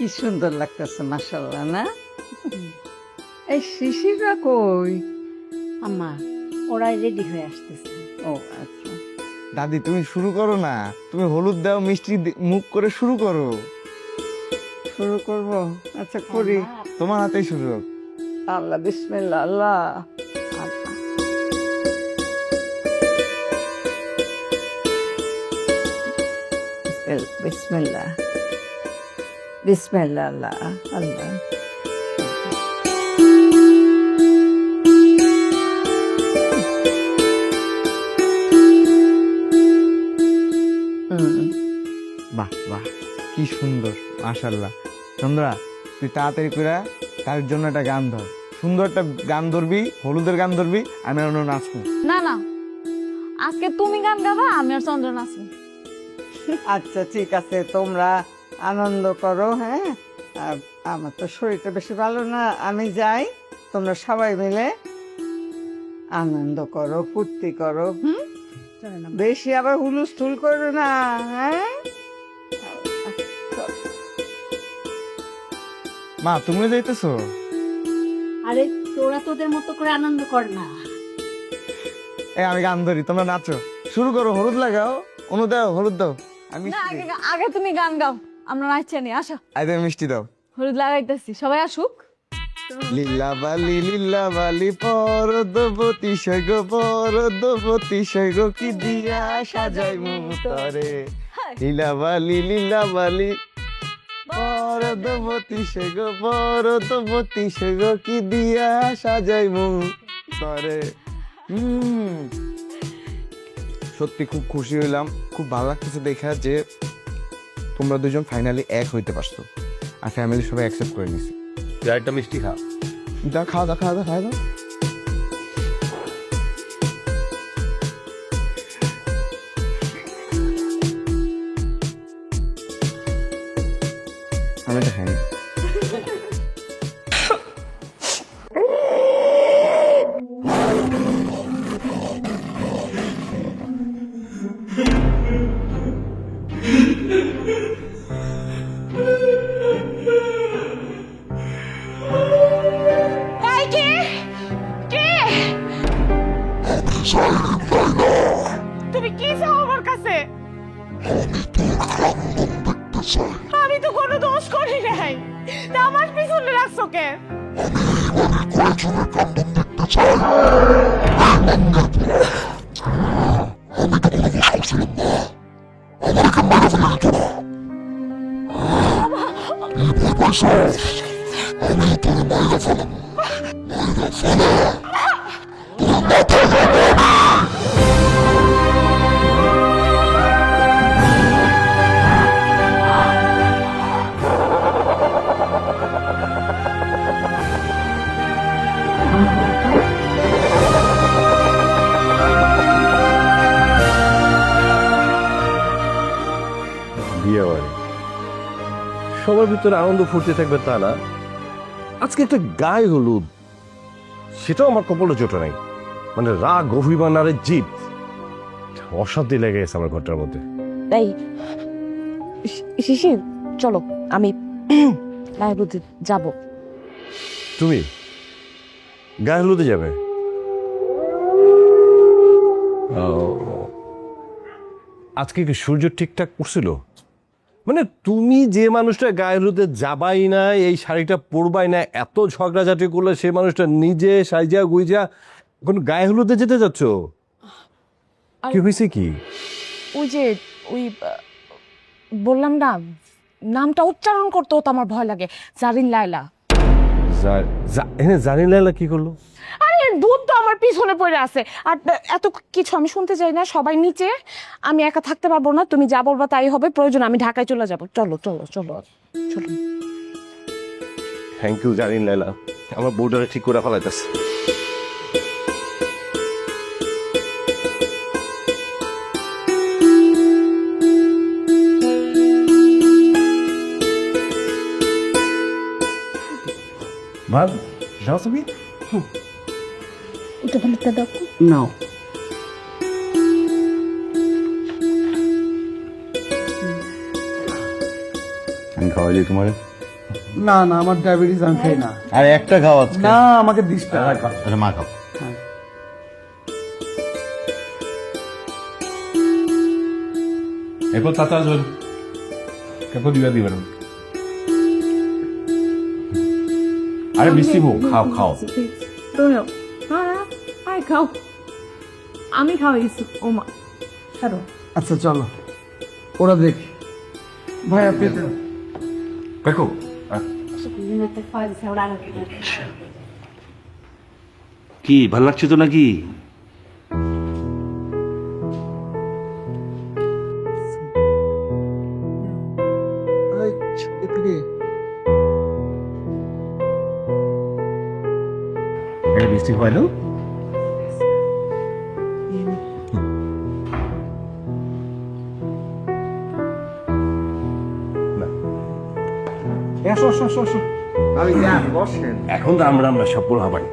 কি সুন্দর লাগতেছে মাশাআল্লাহ না? এই শিশিররা কই? আম্মা ওরা রেডি হয়ে আসতেছে। ও আচ্ছা। দাদি তুমি শুরু করো না, তুমি হলুদ দাও, মিষ্টি মুখ করে শুরু করো। শুরু করব? আচ্ছা করি। তোমার হাতেই শুরু হোক। আল্লাহ বিসমিল্লাহ আল্লাহ। বিসমিল্লাহ বিসমিল্লাহ আল্লাহ আল্লাহ। বাহ বাহ, কি সুন্দর মাশাআল্লাহ। চন্দ্রা তুই তাড়াতাড়ি করে তার জন্য একটা গান ধর, সুন্দর একটা গান ধরবি, হলুদের গান ধরবি, আমি অন্য নাচবো। না না, আজকে তুমি গান গাবা, আমি আর চন্দ্র নাচবো। আচ্ছা ঠিক আছে, তোমরা আনন্দ করো। হ্যাঁ, আর আমার তো শরীরটা বেশি ভালো না, আমি যাই। তোমরা সবাই মিলে আনন্দ করো, ফুর্তি করো। বেশি আবার হুলুস্থুল করো না। হ্যাঁ, মা তুমি যাইতেছো? আরে তোরা তোদের মতো করে আনন্দ কর না। আমি গান ধরি, তোমরা নাচো, শুরু করো, হলুদ লাগাও, অনু দাও, হলুদ দাও, আমি না, আগে তুমি গান গাও, আমরা নাচছি নি। আসো, মিষ্টি দাও। হলুদ লাগাইতেছি, সবাই আসুক। লীলা বালি পরদবতী সৈগ পরদবতী সৈগ কি দিয়া সাজাই মুতরে। লীলা বালি পরদবতী সৈগ পরদবতী সৈগ কি দিয়া সাজাই মুতরে। সত্যি খুব খুশি হইলাম, খুব ভালো লাগতেছে দেখা যে তোমরা দুজন ফাইনালি এক হইতে পারছো, আর ফ্যামিলি সবাই অ্যাকসেপ্ট করে নিছে। একটা মিষ্টি খা। খাওয়া দাও, খাওয়া দাও, খাওয়া দাও। আমি এটা খাইনি। তুমি কি চাও আমার কাছে? আমি তো কোনো দোষ করি নাই, তা আমার পিছনে রাখছো কেন? বিয়ে বাড়ি সবার ভিতরে আনন্দ ফুর্তি থাকবে তা না, আজকে একটা গায়ে হলুদ, সেটাও আমার কপালে জোটে নাই। মানে রাগ অভিমান আর জিদ, অশান্তি লেগে গেছে আমার ঘরটার মধ্যে। এই শিশির, চলো আমি লাইব্রেরিতে যাব। তুমি গায়ে হলুদে যাবে? আজকে কি সূর্য ঠিকঠাক পড়ছিল? মানে তুমি যে মানুষটা গায়ে হলুদে যাবাই না, এই শাড়িটা পরবাই না, এত ঝগড়াঝাটি করলে সে মানুষটা নিজে সাইজা গুইজা এখন গায়ে হলুদে যেতে যাচ্ছ, কি হয়েছে কি? ওই যে ওই বললাম না, নামটা উচ্চারণ করতেও তো আমার ভয় লাগে। জারিন লায়লা। জানি লাইলা কি করলো? আরে দুধ তো আমার পিছনে পড়ে আছে, আর এত কিছু আমি শুনতে চাই না। সবাই নিচে, আমি একা থাকতে পারবো না, তুমি যা বলবা তাই হবে। প্রয়োজন আমি ঢাকায় চলে যাব। চলো চলো চলো চলো। থ্যাংক ইউ জানি লাইলা, আমার বউটারে ঠিক করে ফেলাইতেছে। ভাব যাও তুমি ওটা ভালোটা দাও নাও। আমি খাওয়াই দিই তোমার। না না আমার ডায়াবেটিস আমি খাই না। আর একটা খাও আজকে। না আমাকে দিস না। আরে মা খাও। এরপর চাচা আসবেন, কেপো দিবেন। আরে মিষ্টি বউ, খাও খাও। তুমিও আয় খাও, আমি খাওয়াইছি ওমা। ছাড়ো। আচ্ছা চলো ওরা দেখ। ভাইয়া পেতে দেখো কি ভালো লাগছে তো নাকি? এটা মিষ্টি হয় না? এসো এসো এসো এসো। আমি যান বসেন। এখন তো আমরা সব বড় হবাই।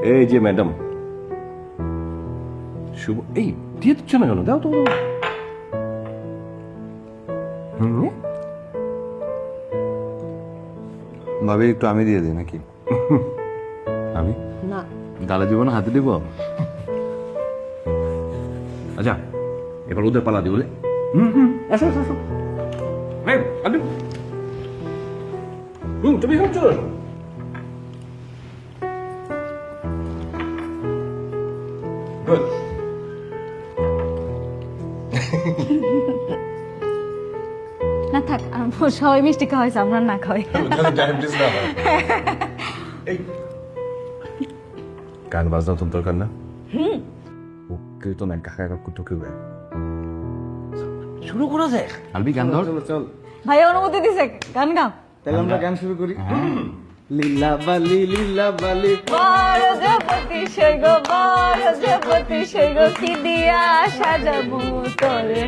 এই যে ম্যাডাম শুভ, এই দিয়ে দিচ্ছ না কেন? দাও তো। ভাবি একটু আমি দিয়ে দিই নাকি? আমি না গালে দিব না হাতে দিব? আচ্ছা এবার ওদের পালা দিবলে। আসো আসো আসো। তুমি এখানে চলো। গুড। না থাক, সবাই মিষ্টি খাওয়াইছে, আমরা না খাওয়াই। গান বাজনা তো দরকার না? ওকে তো না, কাকা কাকু তো কেউ শুরু করা যায়। আলবি গান ধর। চলো চল ভাই অনুমতি দিছে, গান গাও। তাহলে আমরা গান শুরু করি। লীলা বালি বড় জপতি সৈগ, বড় জপতি সৈগ, কি দিয়া সাজাবো তোরে।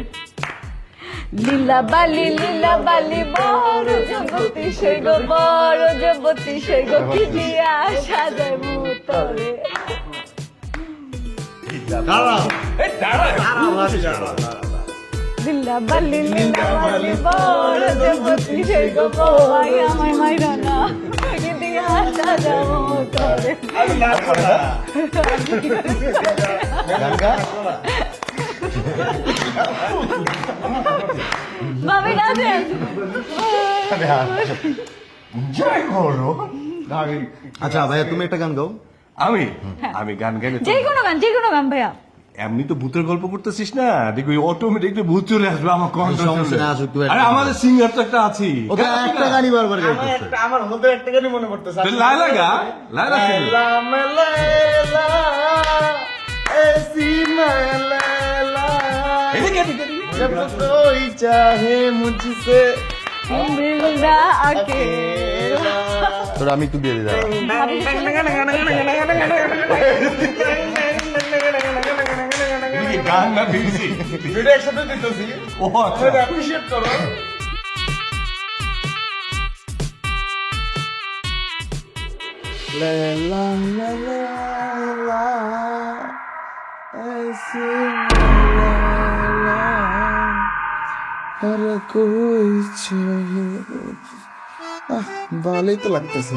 লীলা বালি বড় জপতি সৈগ, বড় জপতি সৈগ, কি দিয়া সাজাবো তোরে। লীলা বালি বড় জপতি সৈগ, বড় আমায় মাইরা না, কি দিয়া সাজাবো তোরে। ভাবি নাচেন। আচ্ছা ভাইয়া তুমি একটা গান গাও। আমি গান গাইলে তো- যে কোনো গান ভাইয়া। এমনি তো ভূতের গল্প করতেছিস না, দেখবি অটোমেটিকলি ভূত চলে আসবে আমার কণ্ঠ। সমস্যা নেই, আসুক তুই একটা আরে আমাদের সিঙ্গার তো একটা আছি। ওকে একটা গানই বারবার গাইতেছে। আমার হতে একটা গানই মনে পড়তেছে। লাইলা গা, লাইলা ছিল। এদিকে, এদিকে, এদিকে। जब कोई चाहे मुझसे মিলদা আকে। তোর আমি একটু দিয়ে দিই দাঁড়া। এদিকে গান না দিয়েছি। ভিডিও একসাথে দিতেছি। ও আচ্ছা। অ্যাপ্রিশিয়েট করো। লা লা লা লা লা ऐसे ला ला हर कोई चाहे ভালোই তো লাগতেছে।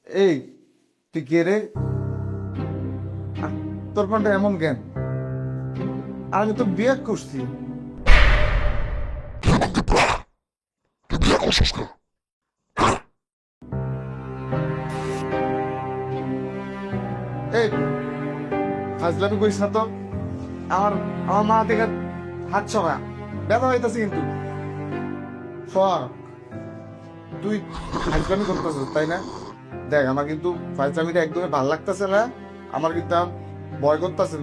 এই তুই কে রে? তোর কণ্ঠে এমন জ্ঞান, আমি তো বিয়ে করছি। এই ফাজলামি করিস না তো। আমার আমার মা দেখে হাত ছড়া ব্যথা হইতেছে কিন্তু। সর তুই ফাজলামি করতেছিস তাই না? দেখ আমার কিন্তু ফাজলামিটা একদমই ভালো লাগতেছে না। আমার কিন্তু ভয় করতেছে।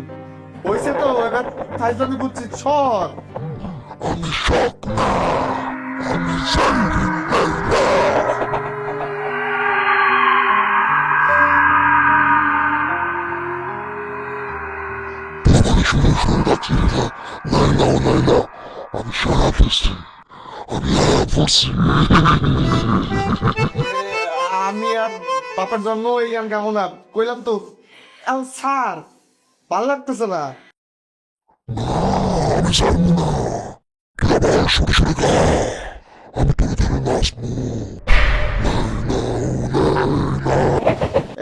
হয়েছে তো এবার ফাজলামি বুঝছি। সর। আমি আর বাপের জন্য এই গান গাবো না, কইলাম তো। স্যার, ভালো লাগতেছে না।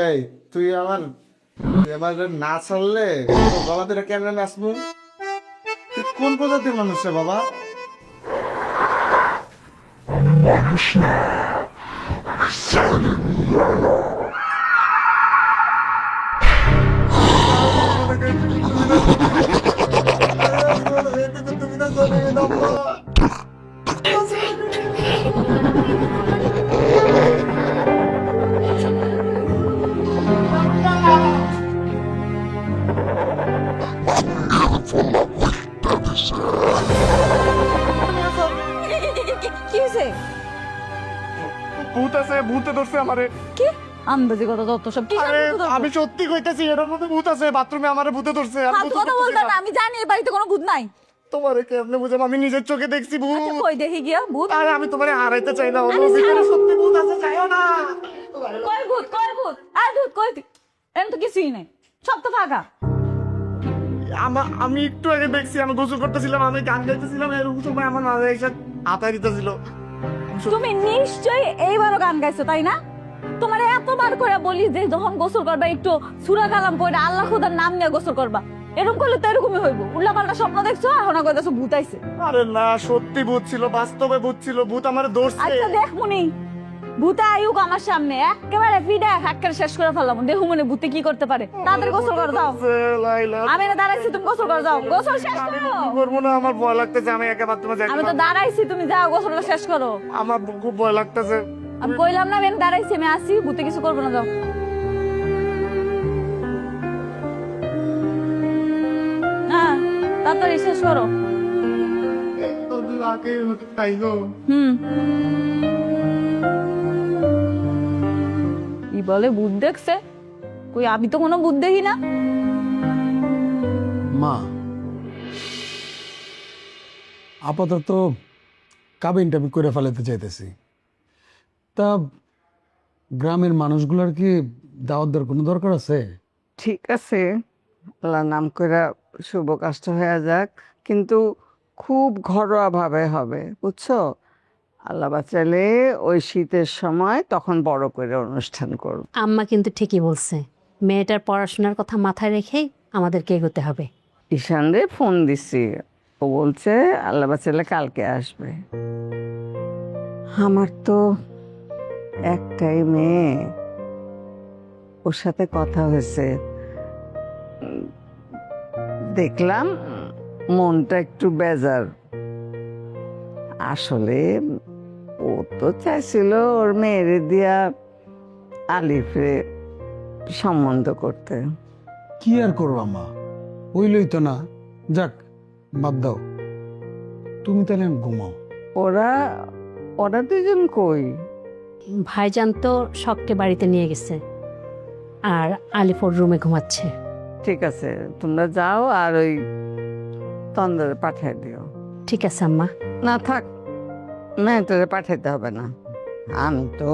এই তুই আমার না ছাড়লে গলা ধরে কেমন নাচবো? তুই কোন প্রজাতির মানুষ রে বাবা? কি হয়েছে? ভূত আছে, ভূতে ধরছে আমারে। কি আন্দাজি কথা যত সব কি আরে আমি সত্যি কইতেছি, এটার মধ্যে ভূত আছে। বাথরুমে আমারে ভূতে ধরছে। আর ফালতু কথা বলবে না, আমি জানি এই বাড়িতে কোনো ভূত নাই। তোমারে কেমনে বুঝাম? আমি নিজের চোখে দেখছি ভূত। আচ্ছা কই দেখি গিয়া ভূত? আরে আমি তোমারে হারাইতে চাই না, আরে ভিতরে ছাড়ো। সত্যি ভূত আছে, চাইও না। কই ভূত, কই ভূত? আর ভূত কই? এরকম তো কিছুই নাই, সব তো ফাঁকা। আমি একটু আগে দেখছি, আমি গোসল করতেছিলাম, আমি গান গাইতেছিলাম, এরকম সময় আমার মাঝে এসে আতাই দিতেছিল। তুমি নিশ্চয়ই এইবারও গান গাইছো তাই না? তোমার এতবার করে বলি যে যখন গোসল করবা একটু সূরা কালাম পড়ে আল্লাহ খোদার নাম নিয়ে গোসল করবা। এরকম করলে তো এরকমই হইব। উল্লাপাল্টা স্বপ্ন দেখছো, এখন কইতাছো ভূত আইছে। আরে না, সত্যি ভূত ছিল, বাস্তবে ভূত ছিল। ভূত আমার ধরছে। আচ্ছা দেখ মুনি, ভূতে আয়ুক আমার সামনে একেবারে ফিডা হাক্কার শেষ করে ফেললাম। দেখো মনে ভূতে কি করতে পারে। তাড়াতাড়ি গোসল করে দাও। লাইলা, আমি না দাঁড়াইছি, তুমি গোসল করে যাও। গোসল শেষ আমি করো। কি করবো না? আমার ভয় লাগতেছে, আমি একা বাথরুমে যাই। আমি তো দাঁড়াইছি, তুমি যাও গোসলটা শেষ করো। আমার খুব ভয় লাগতেছে। আমি কইলাম না আমি দাঁড়াইছি, আমি আসি, ভূতে কিছু করবো না, যাও। হ্যাঁ তাড়াতাড়ি শেষ করো। কি বলে ভূত দেখছে? কই আমি তো কোনো ভূত দেখি না। মা, আপাতত কাবিনটা আমি করে ফেলাতে চাইতেছি। তা গ্রামের মানুষগুলোর কি দাওয়াত দেওয়ার কোনো দরকার আছে? ঠিক আছে, আল্লাহ নাম করে শুভ কাজটা হয়ে যাক, কিন্তু খুব ঘরোয়া ভাবে হবে, বুঝছো? আল্লাহ বাঁচালে ওই শীতের সময় তখন বড় করে অনুষ্ঠান করব। আম্মা কিন্তু ঠিকই বলছে, মেয়েটার পড়াশোনার কথা মাথায় রেখেই আমাদেরকে এগোতে হবে। ঈশান রে ফোন দিছি, ও বলছে আল্লাহ বাঁচালে কালকে আসবে। আমার তো একটাই মেয়ে, ওর সাথে কথা হয়েছে, দেখলাম মনটা একটু বেজার। আসলে ও তো চাইছিল ওর মেয়েরে দিয়া আলিফে সম্বন্ধ করতে। কি আর করবা মা, হইলই তো না। যাক, বাদ দাও, তুমি তাহলে ঘুমাও। ওরা ওরা দুজন কই? ভাইজান তো শখকে বাড়িতে নিয়ে গেছে, আর আলিফোর রুমে ঘুমাচ্ছে। ঠিক আছে, তোমরা যাও আর ওই তন্দরে পাঠিয়ে দিও। ঠিক আছে আম্মা। না থাক, মেয়েটারে পাঠাইতে হবে না, আমি তো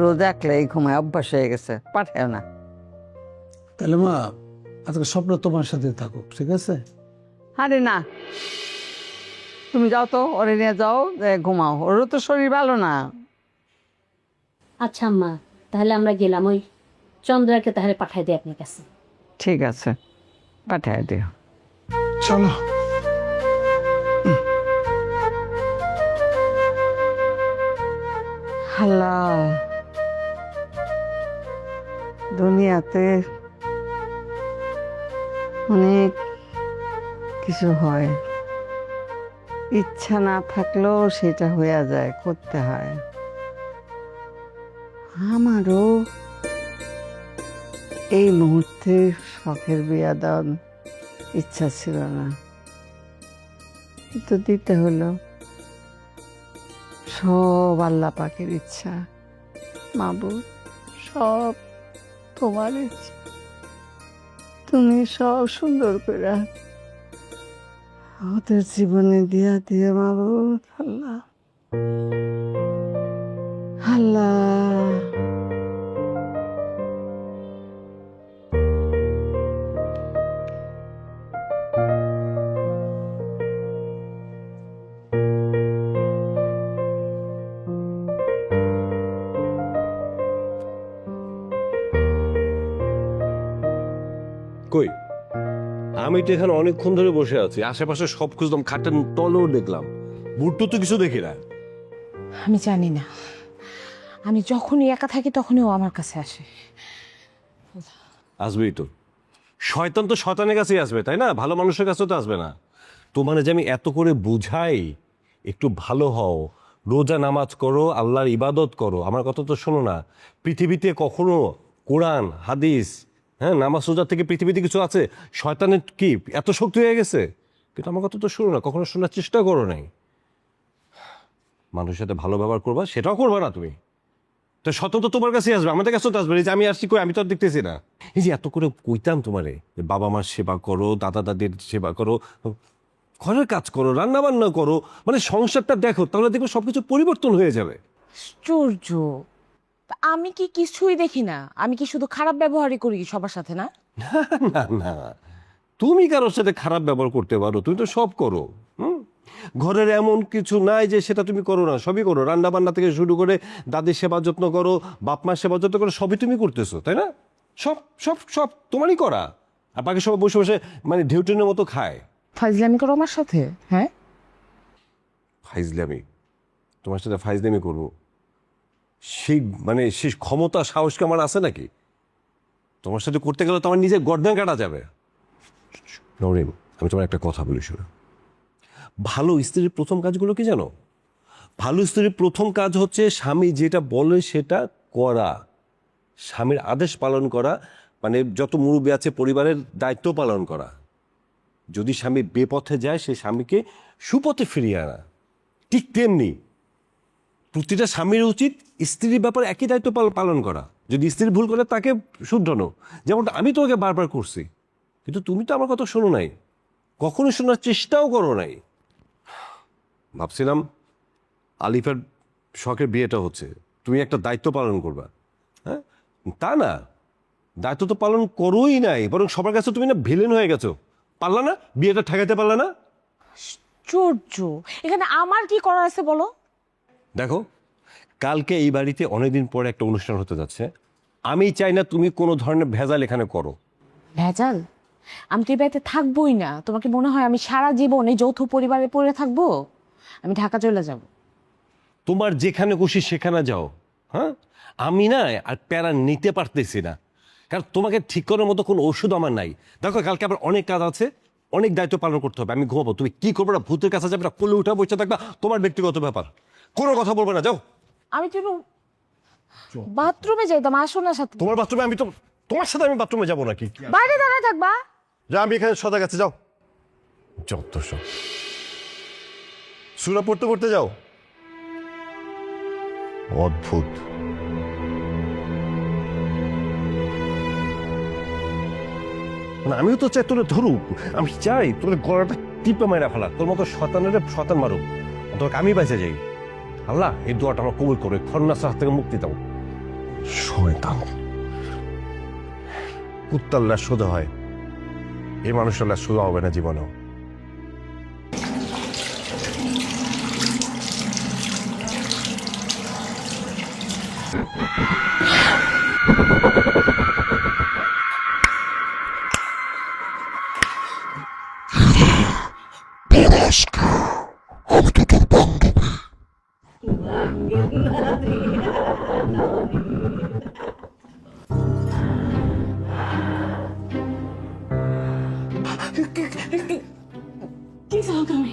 রোজ একলাই ঘুমায় অভ্যাস হয়ে গেছে, পাঠাও না। তাহলে মা, আজকে স্বপ্ন তোমার সাথে থাকুক, ঠিক আছে? আরে না, তুমি যাও তো, ওরে নিয়ে যাও, ঘুমাও, ওরও তো শরীর ভালো না। আচ্ছা আম্মা, তাহলে আমরা গেলাম। ওই চন্দ্রাকে তাহলে পাঠাই দিই আপনার কাছে। ঠিক আছে, পাঠিয়ে দিও। চলো। আল্লাহ, দুনিয়াতে অনেক কিছু হয়, ইচ্ছা না থাকলেও সেটা হয়ে যায়, করতে হয়। আমারও এই মুহূর্তে শখের বিয়া দেওয়ার ইচ্ছা ছিল না, কিন্তু দিতে হলো। সব আল্লাহ পাকের ইচ্ছা, মাবুদ, সব তোমার ইচ্ছা। তুমি সব সুন্দর করে ওদের জীবনে দিয়া দিয়ে মাবুদ আল্লাহ আল্লাহ। কই, আমি তো এখানে অনেকক্ষণ ধরে বসে আছি, আশেপাশে সব খুঁজলাম, খাটের তলেও দেখলাম, বুটটো তো কিছু দেখি না। আমি জানি না, আমি যখনই একা থাকি তখনই ও আমার কাছে আসে। আসবেই তো, শয়তান তো শয়তানের কাছেই আসবে, তাই না? ভালো মানুষের কাছে তো আসবে না। তোমার যে আমি এত করে বুঝাই একটু ভালো হও, রোজা নামাজ করো, আল্লাহর ইবাদত করো, আমার কথা তো শোনো না। পৃথিবীতে কখনো কোরআন হাদিস, হ্যাঁ, নামাজ রোজা থেকে পৃথিবীতে কিছু আছে? শয়তানের কি এত শক্তি হয়ে গেছে? কিন্তু আমার কথা তো শোনো না, কখনো শোনার চেষ্টা করো নাই। মানুষের সাথে ভালো ব্যবহার করবা, সেটাও করবা না তুমি। তো শত তোমার কাছে আসবে, আমাদের কাছে তো আসবে। এই যে আমি আসছি, কই আমি তো আর দেখতেছি না। এই যে এত করে কইতাম তোমারে, বাবা মার সেবা করো, দাদা দাদির সেবা করো, ঘরের কাজ করো, রান্না বান্না করো, মানে সংসারটা দেখো, তাহলে দেখো সবকিছু পরিবর্তন হয়ে যাবে। আশ্চর্য, আমি কি কিছুই দেখি না? আমি কি শুধু খারাপ ব্যবহারই করি সবার সাথে? না না না, তুমি কারোর সাথে খারাপ ব্যবহার করতে পারো, তুমি তো সব করো। ঘরের এমন কিছু নাই যে সেটা তুমি করো না, সবই করো। রান্না বান্না থেকে শুরু করে দাদির সেবা যত্ন করো, বাপ মার সেবা যত্ন করো, সবই তুমি করতেছো, তাই না? সব সব সব তোমারই করা। আর বাকি সবাই বসে বসে মানে ঢেউটিনের মতো খায়। ফাজলামি করো আমার সাথে? হ্যাঁ, ফাইজলামি? তোমার সাথে ফাইজলামি করবো সেই মানে সেই ক্ষমতা সাহস কি আমার আছে নাকি? তোমার সাথে করতে গেলে তো আমার নিজের গর্দান কাটা যাবে। নরিন, আমি তোমার একটা কথা বলি শোনো। ভালো স্ত্রীর প্রথম কাজগুলো কি জানো? ভালো স্ত্রীর প্রথম কাজ হচ্ছে স্বামী যেটা বলে সেটা করা, স্বামীর আদেশ পালন করা, মানে যত মুরব্বী আছে পরিবারের দায়িত্ব পালন করা। যদি স্বামী বেপথে যায়, সে স্বামীকে সুপথে ফিরিয়ে আনা। ঠিক তেমনি প্রতিটা স্বামীর উচিত স্ত্রীর ব্যাপারে একই দায়িত্ব পালন করা। যদি স্ত্রী ভুল করে তাকে শুধরানো, যেমনটা আমি তোমাকে বারবার করছি। কিন্তু তুমি তো আমার কথা শোনো নাই, কখনো শোনার চেষ্টাও করো নাই। ভাবছিলাম আলিফের শখের বিয়েটা হচ্ছে, তুমি একটা দায়িত্ব পালন করবা। হ্যাঁ, তা না, দায়িত্ব তো পালন করোই নাই, বরং সবার কাছে তুমি না ভিলেন হয়ে গেছো। পারলা না, বিয়েটা ঠেকাইতে পারলা না। আশ্চর্য, এখানে আমার কি করার আছে বলো? দেখো, কালকে এই বাড়িতে অনেকদিন পরে একটা অনুষ্ঠান হতে যাচ্ছে। আমি চাই না তুমি কোনো ধরনের ভেজাল এখানে করো। ভেজাল? আমি তো এই বাড়িতে থাকবোই না। তোমাকে মনে হয় আমি সারা জীবন এই যৌথ পরিবারে পড়ে থাকবো? আমি ঢাকা চলে যাব। তোমার যেখানে খুশি সেখানে যাও। হ্যাঁ, আমি না আর প্যারা নিতে পারতেছি না, কারণ তোমাকে ঠিক করার মতো কোনো ওষুধ আমার নাই। দেখো, কালকে আবার অনেক কাজ আছে, অনেক দায়িত্ব পালন করতে হবে। আমি ঘুমাবো, তুমি কি করবে না, ভূতের কাছে যাবে না, কোলে উঠা বসে থাকবা, তোমার ব্যক্তিগত ব্যাপার, কোনো কথা বলবে না। যাও। আমি তো বাথরুমে যাইতাম, আসো না সাথে। তোমার বাথরুমে আমি তো, তোমার সাথে আমি বাথরুমে যাবো নাকি? বাইরে দাঁড়ায় থাকবা। যা, আমি এখানে সদা গেছে, যাও। যত সব সূরা পড়তে পড়তে যাও, অদ্ভুত। মানে আমিও তো চাই তোরে ধরুক, আমি চাই তোর গলাটা টিপে মাইরা ফেলা, তোর মতো শতানের শতান মারুক, তোকে আমি বাইসে যাই। আল্লাহ, এই দোয়াটা আমার কবুল করে, খন্নাসের হাত থেকে মুক্তি দাও। শয়তান কুত্তার লাশ সোজা হয়, এই মানুষের লাশ সোজা হবে না জীবনেও। কি চাও তুমি?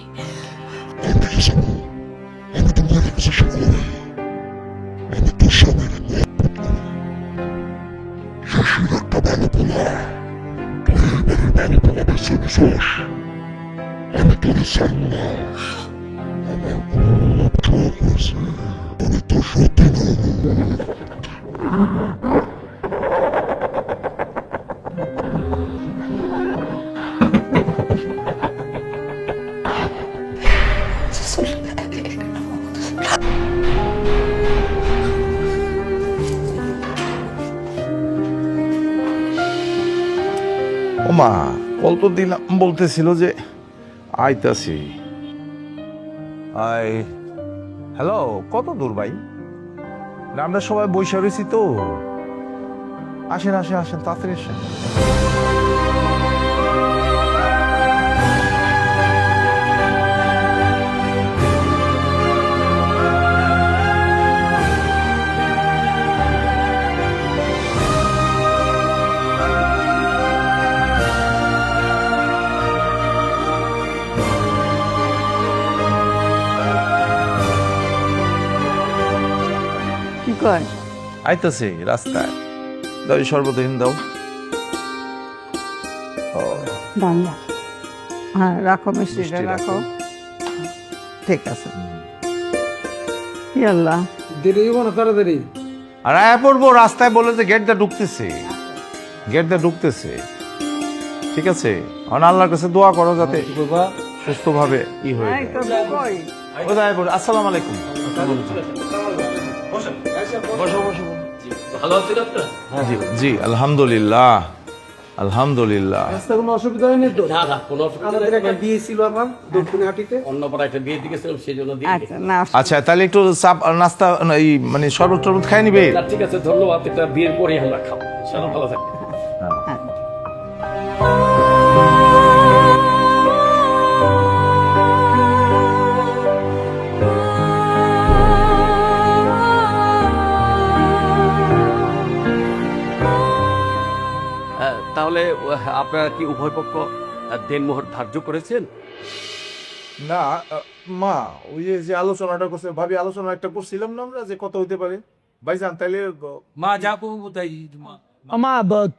মা কল তো দিলাম, বলতেছিল যে আইতাছি। আই হ্যালো, কত দূর ভাই? না, আমরা সবাই বসে রয়েছি তো। আসেন আসেন আসেন, তাড়াতাড়ি আসেন। কি কয়? আইতাছি রাস্তায়। দাও সর্বদিন দাও। হ্যাঁ, রাখো মিষ্টিটা, মিষ্টি রাখো। রাখো। ঠিক আছে। আল্লাহ, দেরি হইব না তাড়াতাড়ি। আর আয়া পড়বো, রাস্তায় বলে যে গেট দিয়ে ঢুকতেছে, গেট দিয়ে ঢুকতেছে। ঠিক আছে, এখন আল্লাহর কাছে দোয়া করো যাতে সুস্থভাবে ই হয়ে এই যায়। তো কই? আসসালামু আলাইকুম। বসো বসো। জি জি, আলহামদুলিল্লাহ আলহামদুলিল্লাহ। রাস্তা কোনো অসুবিধা হয়নি তো? না না, কোনো অসুবিধা আমাদের একটা বিয়ে ছিল আমার দক্ষিণে হাটিতে। অন্য পাড়া একটা বিয়ে দিকেছিলাম, সেই জন্য দিয়ে আচ্ছা, না আচ্ছা, তাহলে একটু চাপ নাস্তা এই মানে শরবত টরবত খাই নিবে। না, ঠিক আছে, ধন্যবাদ। এটা বিয়ের পরে আমরা খাবো, ইনশাআল্লাহ। ভালো থাকবে। তাহলে আপনারা কি উভয় পক্ষ দেনমোহর ধার্য করেছেন? না মা, ওই যে আলোচনাটা করছে ভাবি, আলোচনা একটা করছিলাম না আমরা, যে কত হইতে পারে ভাইজান, তাইলে মা যা কবু তাই। আমা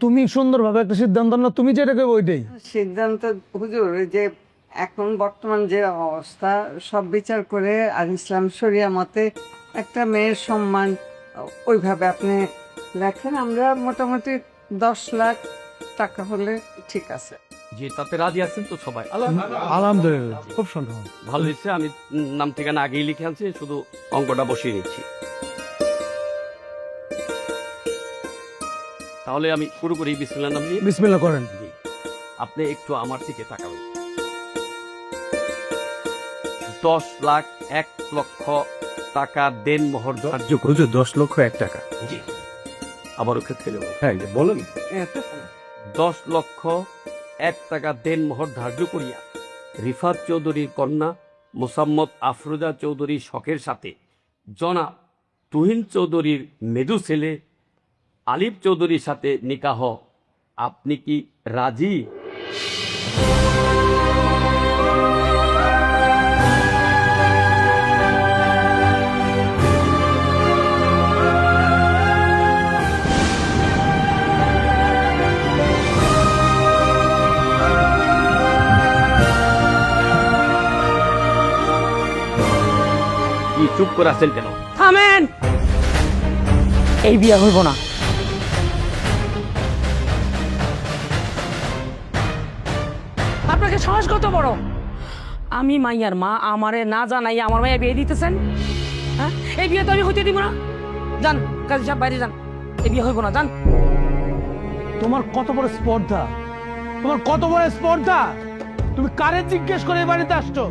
তুমি সুন্দরভাবে একটা সিদ্ধান্ত না, তুমি যেটা কইবে ওইটাই সিদ্ধান্ত। হুজুর, ওই যে এখন বর্তমান যে অবস্থা, সব বিচার করে আর ইসলাম শরিয়া মতে একটা মেয়ের সম্মান ওইভাবে আপনি লেখেন। আমরা মোটামুটি 10 লাখ টাকা হলে ঠিক আছে। যে তাতে রাজি আছেন তো সবাই? আলহামদুলিল্লাহ, খুব সুন্দর। ভালো হয়েছে, আমি নাম ঠিকানা আগেই লিখে আনছি, শুধু অঙ্কটা বসিয়ে নিচ্ছি। তাহলে আমি শুরু করি বিসমিল্লাহর নাম নিয়ে। বিসমিল্লাহ করেন। জি। আপনি একটু আমার দিকে তাকাবেন। 10,01,00,000 টাকা দেনমোহর ধার্য করে। 10,01,000 টাকা? জি। আবারও ক্ষেত্রে দেবো। হ্যাঁ, বলেন। 10,01,00,000 টাকা দেনমোহর ধার্য করিয়া রিফাত চৌধুরীর কন্যা মোসাম্মদ আফরোজা চৌধুরীর শখের সাথে জনাব তুহিন চৌধুরীর মেজু ছেলে আলিফ চৌধুরীর সাথে নিকাহ। আপনি কি রাজি? কি চুপ করে আছেন কেন? থামেন, এই বিয়ে হইব না। আপনাকে সাহস কত বড়? আমি মাইয়ার মা, আমারে না জানাই আমার মাইয়া বিয়ে দিতেছেন? হ্যাঁ, এই বিয়ে তো আমি হইতে দিব না। যান কাজী সাহেব, বাইরে যান, এই বিয়ে হইব না, যান। তোমার কত বড় স্পর্ধা, তোমার কত বড় স্পর্ধা! তুমি কারে জিজ্ঞেস করে এই বাড়িতে আসছো?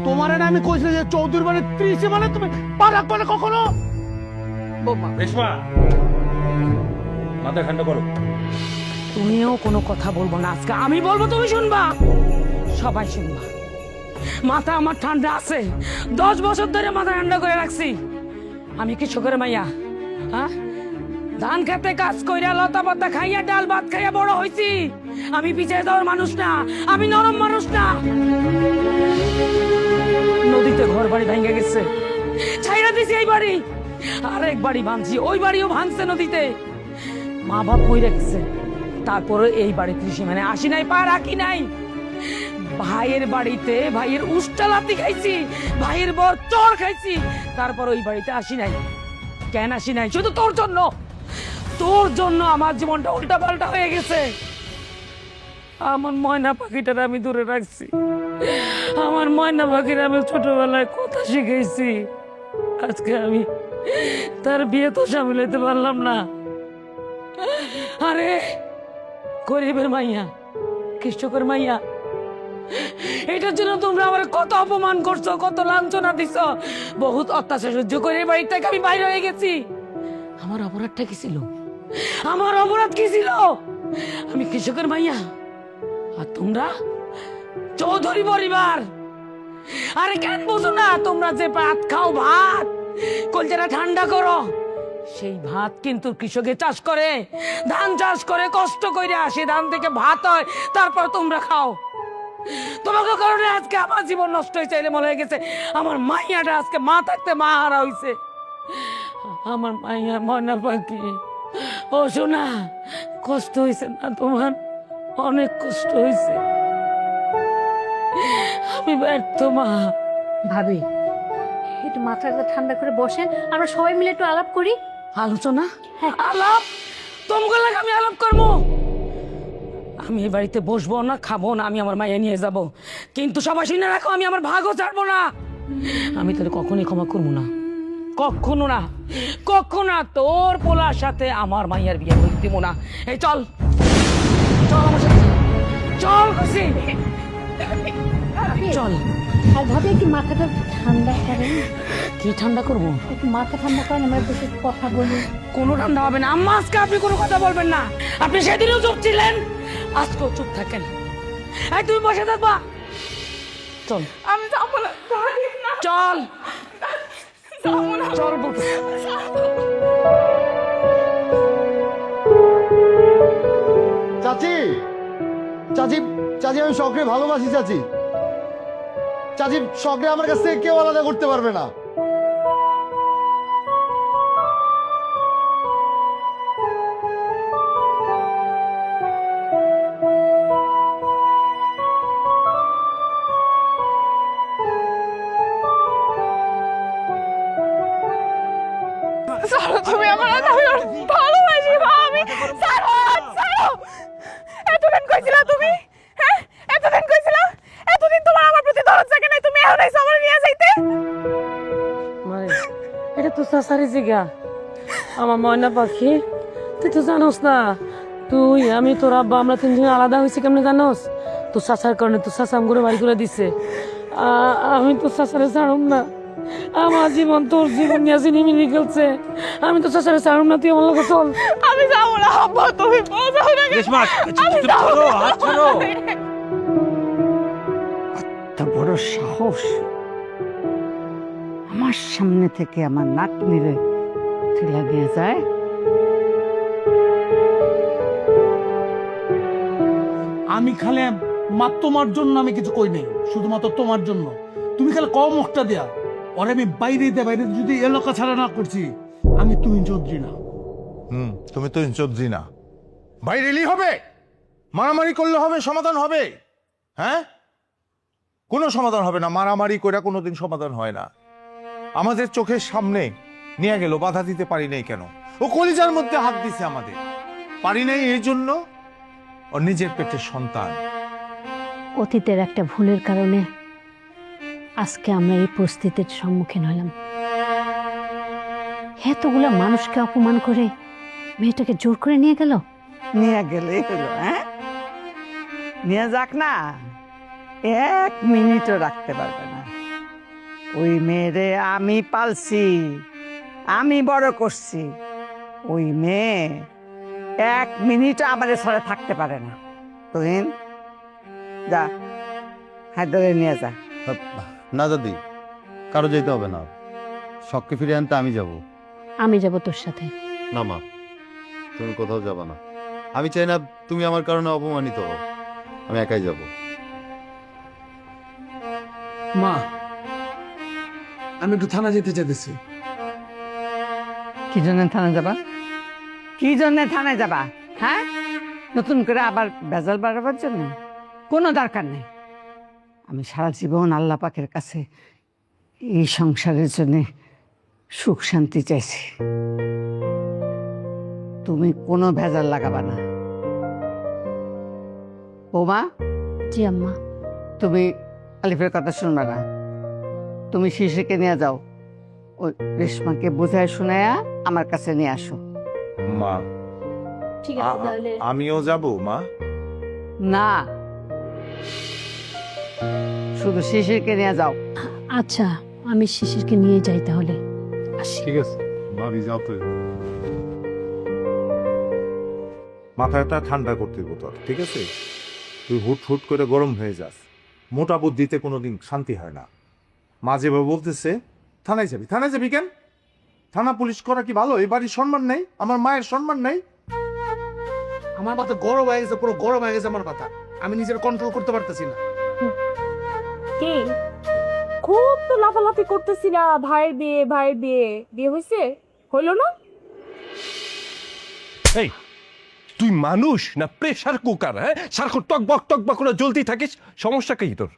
তোমার না আমি কইছি যে চৌধুরী বাড়ি 30 মানে তুমি পারা করে কখনো? রেশমা, মাথা ঠান্ডা করো। তুমিও কোনো কথা বলবো না আজকে, আমি বলবো তুমি শুনবা, সবাই শুনবা। মাথা আমার ঠান্ডা আছে, 10 বছর ধরে মাথা ঠান্ডা করে রাখছি। আমি কৃষকের মাইয়া, হ্যাঁ, ধান খেতে কাজ কইরা লতা পাতা খাইয়া ডাল ভাত খাইয়া বড় হইছি। আমি পিছিয়ে দেওয়ার মানুষ না, আমি নরম মানুষ না। নদীতে ঘর বাড়ি ভেঙে গেছে, ছাইরা দিছি এই বাড়ি, আরেক বাড়ি ভাঙছি, ওই বাড়িও ভাঙছে নদীতে। মা বাপ কই রাখছে, তারপরে এই বাড়িতে মানে আসি নাই, পা রাখি নাই। ভাইয়ের বাড়িতে ভাইয়ের উষ্টা লাতি খাইছি, ভাইয়ের বর চর খাইছি, তারপর ওই বাড়িতে আসি নাই। কেন আসি নাই? শুধু তোর জন্য, তোর জন্য আমার জীবনটা উল্টা পাল্টা হয়ে গেছে। আমার ময়না পাখিটার আমি দূরে রাখছি, আমার ময়না পাখির আমি ছোটবেলায় কথা শিখেছি। আজকে আমি তার বিয়ে তো সামিল হইতে পারলাম না। আরে গরিবের মাইয়া কৃষকের মাইয়া। এটার জন্য তোমরা আমার কত অপমান করছো, কত লাঞ্ছনা দিছো, বহুত অত্যাচার সহ্য করে এই বাড়ি থেকে আমি বাইরে হয়ে গেছি। আমার অপরাধটা কি ছিল? আমার অপরাধ কি ছিল? আমি কৃষকের মাইয়া আর তোমরা চৌধুরী পরিবার। আরে কেন বুঝো না? তোমরা যে ভাত খাও, ভাত কলজাটা ঠান্ডা করো, সেই ভাত কিন্তু কৃষকে চাষ করে, ধান চাষ করে, কষ্ট করে আসে, ধান থেকে ভাত হয়, তারপর তোমরা খাও। তোমাকে কারণে আজকে আমার জীবন নষ্ট হয়েছে, এলে মনে হয়ে গেছে আমার মাইয়াটা আজকে মা থাকতে মা হারা হয়েছে। আমার মাইয়া ময়না পাখি, ও শোনা, কষ্ট হয়েছে না তোমার? অনেক কষ্ট হয়েছে। আমি ব্যর্থ মা। ভাবি, একটু মাথাটা ঠান্ডা করে বসেন, আমরা সবাই মিলে একটু আলাপ করি। আলোচনা? আলাপ? তোমাকে লাগে আমি আলাপ করবো? আমি এই বাড়িতে বসবো না, খাবো না, আমি আমার মাইয়া নিয়ে যাব, কিন্তু সবাই শুনে রাখো আমি আমার ভাগও ছাড়বো না। আমি তোর কখনোই ক্ষমা করবো না, কখনো না, কখনো না। তোর পোলার সাথে আমার মাইয়ার বিয়ে হইতে দিব না। এই চল, চল আমার সাথে, চল খুশি, চল। আর ভাবি একটু মাথাটা ঠান্ডা করেন। কি ঠান্ডা করবো? একটু মাথা ঠান্ডা করেন, আমরা একটু কথা বলি। কোনো ঠান্ডা হবে না আম্মা, আজকে আপনি কোনো কথা বলবেন না। আপনি সেদিনও চুপ ছিলেন, আজকেও চুপ থাকেন। এই তুমি বসে থাকবা, চল। আমি যাবো না, চল চল বলতেছি। চাচি, চাচি, চাচি, আমি শখরে ভালোবাসি চাচি। চাচি, শখরে আমার কাছ থেকে কেউ আলাদা করতে পারবে না। ছাড়ো তুমি আমার, আমি ভালোবাসি মা, আমি ছাড়ো, ছাড়ো। এতদিন কইছিলা তুমি, হ্যাঁ এতদিন কইছিলা, এতদিন তোমার আমার প্রতি দরদ জাগে নাই, তুমি এখন এসে আমার নিয়ে যাইতে। মানে এটা তো সাসারি জিগা, আমার ময়না পাখি। তুই তো জানোস না, তুই আমি তোর আব্বা আমরা তিনজন আলাদা হয়েছি কেমনে জানোস? তোর চাচার কারণে তোর চাচা আমগুলো বাড়ি করে দিছে। আমি তোর চাচারে ছাড়ুম না, আমার জীবন তোর জীবন নিয়ে চিনিমিনি খেলছে। আমি তো চাচারে ছাড়ুম না, তুই আমার লোক চল। আমি যাবো না আব্বা, তুমি বোঝাও না কেন? আমি যাবো না। এত বড় সাহস, আমার সামনে থেকে আমার নাক নিলে ঠেলা নিয়ে যায়। আমি খালি তোমার জন্য আমি কিছু কই নেই, শুধুমাত্র তোমার জন্য। তুমি খালি কম মুখটা দেয়া, ওরে আমি বাইরে যদি এলাকা ছাড়া না করছি, আমি তুমি চৌধুরী না। তুমি তো চৌধুরী না, বাইরে এলেই হবে? মারামারি করলে হবে? সমাধান হবে? হ্যাঁ, কোনো সমাধান হবে না। মারামারি করে কোনোদিন সমাধান হয় না। আমাদের চোখের সামনে নিয়ে গেল, বাধা দিতে পারি নাই কেন? ও কলিজার মধ্যে হাত দিছে আমাদের, পারি নাই এই জন্য ওর নিজের পেটের সন্তান। অতীতের একটা ভুলের কারণে আজকে আমরা এই পরিস্থিতির সম্মুখীন হলাম। এতগুলা মানুষকে অপমান করে মেয়েটাকে জোর করে নিয়ে গেল। নিয়ে গেলেই হলো, হ্যাঁ নিয়ে যাক না, 1 মিনিটও রাখতে পারবে না। ওই মেয়েরে আমি পালছি, আমি বড় করছি। ওই মেয়ে 1 মিনিটও আমাদের ছাড়া থাকতে পারে না। তুহিন, যা হায়দারে নিয়ে যা। না দাদি, কারো যেতে হবে না, শখকে ফিরে আনতে আমি যাব। আমি যাব তোর সাথে। না মা, তুমি কোথাও যাবে না। আমি চাই না তুমি আমার কারণে অপমানিত হও, আমি একাই যাব। মা, আমি একটু থানা যেতে চাইতেছি। কি জন্য থানায় যাবা? কি জন্য থানায় যাবা? হ্যাঁ, নতুন করে আবার ভেজাল বাড়াবার জন্য? কোনো দরকার নেই। আমি সারা জীবন আল্লাহ পাকের কাছে এই সংসারের জন্য সুখ শান্তি চাইছি। তুমি কোনো ভেজাল লাগাবা না। বৌমা, জি আম্মা। তুমি আলিফের কথা শুনবা না। তুমি শিশিরকে নিয়ে যাও, ওই রেশমাকে বোঝায় শোনায়া আমার কাছে নিয়ে আসো। মা, ঠিক আছে তাহলে। আমিও যাব মা। না, শুধু শিশিরকে নিয়ে যাও। আচ্ছা, আমি শিশিরকে নিয়ে যাই তাহলে। আসি। ঠিক আছে ভাবি, যাও তো। মাথাটা ঠান্ডা করতে হইব তোর, ঠিক আছে? তুই হুট হুট করে গরম হয়ে যাস। মোটা বুদ্ধিতে কোনোদিন শান্তি হয় না। মা যেভাবে বলতেছে থানায় যাবি কেন? থানা পুলিশ করা কি ভালো? এই বাড়ির সম্মান নেই, আমার মায়ের সম্মান নেই। আমার মাথা গরম হয়ে গেছে, পুরো গরম হয়ে গেছে আমার মাথা। আমি নিজের কন্ট্রোল করতে পারতেছি না। কি খুব তো লাফালাফি করতেছিলা, ভাইয়ের বিয়ে বিয়ে হয়েছে, হইলো না? এই তুই মানুষ না প্রেসার কুকার? হ্যাঁ, সারাক্ষণ টকবক করে জ্বলতেই থাকিস। সমস্যা কি তোর?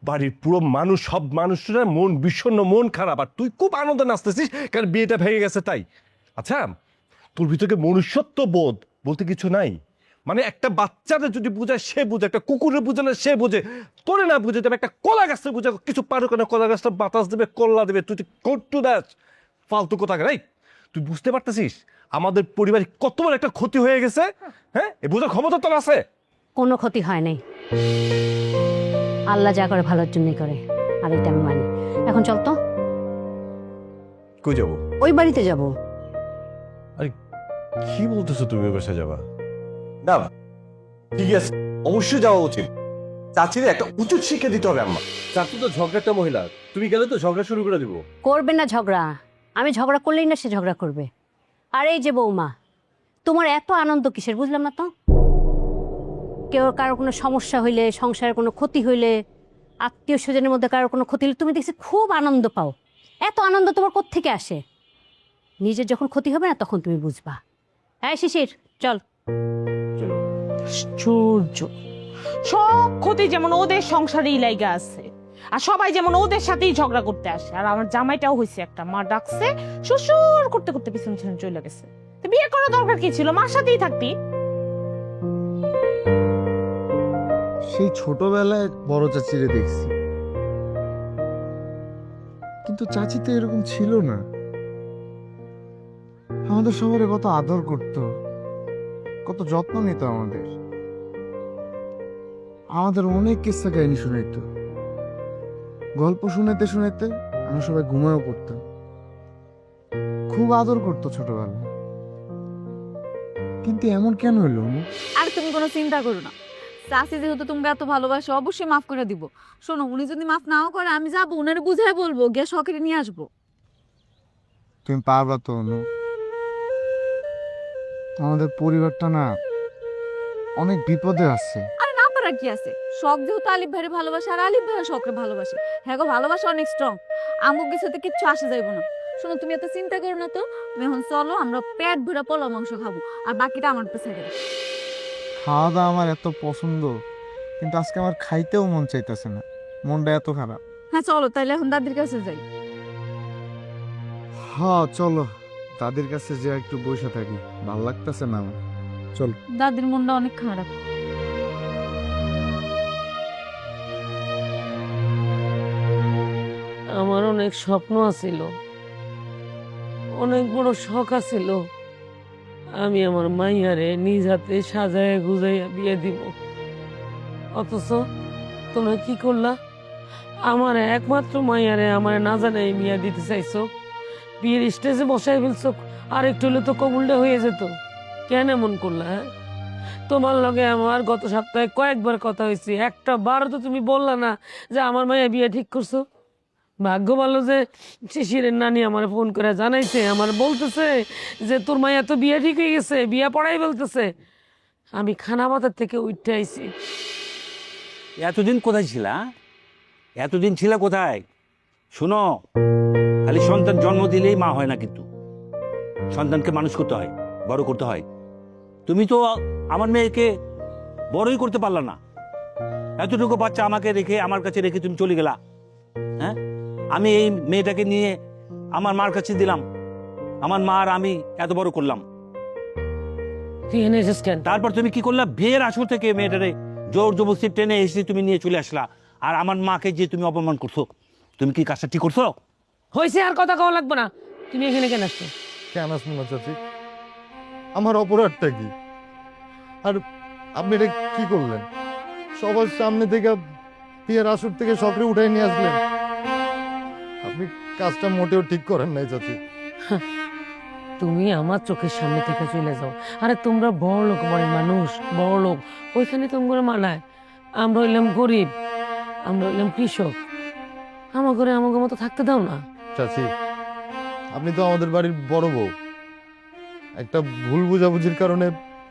বাড়ির পুরো মানুষ, সব মানুষরা মন বিষণ্ণ, মন খারাপ, আর তুই খুব আনন্দে নাচতেছিস কারণ বিয়েটা ভেঙে গেছে তাই। আচ্ছা, তোর ভিতরে মনুষ্যত্ব বোধ বলতে কিছু নাই? মানে একটা বাচ্চারা যদি বোঝায় সে বোঝে, একটা কুকুরের বোঝে না সে বোঝে, তোরে না বুঝে যাবে একটা কলা গাছটা বোঝা কিছু পারো কেন? কলা গাছটা বাতাস দেবে, কল্লা দেবে, তুই করটু দাস ফালতু কথা। রাই, তুই বুঝতে পারতেছিস আমাদের পরিবারে কত বড় একটা ক্ষতি হয়ে গেছে? হ্যাঁ, এই বোঝার ক্ষমতা তোর আছে? কোনো ক্ষতি হয় নাই, আল্লাহ যা করে ভালোর জন্যই করে, আর এটা আমি মানি। এখন চল তো, কই যাবো? ওই বাড়িতে যাব। আরে কি বলতেছো তুমি? ওই বাসায় যাবা? না ঠিক আছে, অবশ্যই যাওয়া উচিত। চাচিরে একটা উচিত শিক্ষা দিতে হবে আম্মা। চাচু তো ঝগড়াটা মহিলা, তুমি গেলে তো ঝগড়া শুরু করে দিব। করবে না ঝগড়া, আমি ঝগড়া করলেই না সে ঝগড়া করবে। আর এই যে বৌমা, তোমার এত আনন্দ কিসের বুঝলাম না তো? কেউ কারো কোনো সমস্যা হইলে, সংসারের কোনো ক্ষতি হইলে, আত্মীয় স্বজনের মধ্যে কারোর কোনো ক্ষতি হলে তুমি দেখছি খুব আনন্দ পাও। এত আনন্দ তোমার কোত্থেকে আসে? নিজের যখন ক্ষতি হবে না তখন তুমি বুঝবা। হ্যাঁ শিশির, চল। আশ্চর্য, সব ক্ষতি যেমন ওদের সংসারেই লাইগা আছে, আর সবাই যেমন ওদের সাথেই ঝগড়া করতে আসে। আর আমার জামাইটাও হয়েছে একটা, মা ডাকছে শ্বশুর করতে করতে পিছন পিছন চলে গেছে। তো বিয়ে করার দরকার কি ছিল? মার সাথেই থাকতি। সেই ছোটবেলায় বড় চাচিরে দেখছি, কিন্তু চাচি তো এরকম ছিল না। আমাদের সবারে কত আদর করত, কত যত্ন নিত আমাদের অনেক কিস্সা কাহিনী শুনাইতো। গল্প শুনাইতে শুনাইতে আমরা সবাই ঘুমায়ও পড়তাম। খুব আদর করতো ছোটবেলায়। কিন্তু এমন কেন হইলো? আর তুমি কোনো চিন্তা করো না, চাষি যেহেতু তুমি এত ভালোবাসো অবশ্যই মাফ করে দিব। শোনো, উনি যদি মাফ নাও করে আমি যাবো, উনার বুঝাই বলবো, গিয়ে শখের নিয়ে আসবো। তুমি পারবা তো অনু? আমাদের পরিবারটা না অনেক বিপদে আছে। আরে না পারার কি আছে? শখ যেহেতু আলিফ ভাইয়ের ভালোবাসে, আর আলিফ ভাইয়ের শখের ভালোবাসে। হ্যাঁ গো, ভালোবাসা অনেক স্ট্রং, আমুক কিছুতে কিচ্ছু আসে যাইবো না। শোনো, তুমি এত চিন্তা করো না তো, তুমি এখন চলো, আমরা পেট ভরে পোলা মাংস খাবো, আর বাকিটা আমার পেছনে দেবে। খাওয়া দাওয়া আমার এত পছন্দ, কিন্তু আজকে আমার খাইতেও মন চাইতেছে না, মনটা এত খারাপ। হ্যাঁ চলো তাইলে এখন দাদির কাছে যাই। হ্যাঁ চলো, দাদির কাছে যে একটু বসে থাকি, ভালো লাগতেছে না আমার। চলো। দাদির মনটা অনেক খারাপ। আমার অনেক স্বপ্ন আছিল, অনেক বড় শখ আছিল, আমি আমার মাইয়ারে নিজ হাতে সাজায় গুজাইয়া বিয়ে দিব। অথচ তোমরা কি করলা? আমার একমাত্র মাইয়ারে আমার না জানাই বিয়ে দিতে চাইছো, বিয়ের স্টেজে বসাই ফেলছো। আর একটু হলে তো কবুলটা হয়ে যেত। কেন এমন করলা? হ্যাঁ, তোমার লগে আমার গত সপ্তাহে কয়েকবার কথা হয়েছে, একটা বারও তো তুমি বললা না যে আমার মাইয়া বিয়ে ঠিক করছো। ভাগ্য ভালো যে শিশিরের নানি আমার ফোন করে জানাইছে, আমার বলতেছে যে তোর মাইয়া তো বিয়ে ঠিক হয়ে গেছে, বিয়ে পড়াই বলতেছে। আমি খানা বাজার থেকে উঠতে আইছি। এতদিন কোথায় ছিলা? এতদিন ছিলা কোথায়? শুনো, খালি সন্তান জন্ম দিলেই মা হয় না, কিন্তু সন্তানকে মানুষ করতে হয়, বড় করতে হয়। তুমি তো আমার মেয়েকে বড়ই করতে পারলা না। এতটুকু বাচ্চা আমাকে রেখে, আমার কাছে রেখে তুমি চলে গেলা। হ্যাঁ, আমি এই মেয়েটাকে নিয়ে আমার মার কাছে দিলাম, আমার মা আর আমি এত বড় করলাম। তুই এনে এসেছিস কেন? তারপর তুমি কি করলা? বিয়ের আসর থেকে মেয়েটারে জোর জবরদস্তি টেনে এসে তুমি নিয়ে চলে আসলা, আর আমার মাকে যে তুমি অপমান করছো, তুমি কি কাজটা ঠিক করছো? হয়েছে, আর কথা কওয়া লাগবে না। তুমি এখানে কেন আসছো? কেন আসবো না চাচি? আমার অপরাধটা কি? আর আপনি এটা কি করলেন? সবার সামনে থেকে বিয়ের আসর থেকে সকলে উঠাই নিয়ে আসলেন। আপনি কাজটা মোটেও ঠিক করেন নাই চাচি। তুমি আমার চোখের সামনে থেকে চলে যাও। আরে তোমরা বড় লোক, বাড়ির মানুষ, বড় লোক, ওইখানে তোমরা মানায়। আমরা হইলাম গরিব, আমরা হইলাম কৃষক। আমার ঘরে আমাকে মতো থাকতে দাও না। চাচি, আপনি তো আমাদের বাড়ির বড় বউ। একটা ভুল বোঝাবুঝির কারণে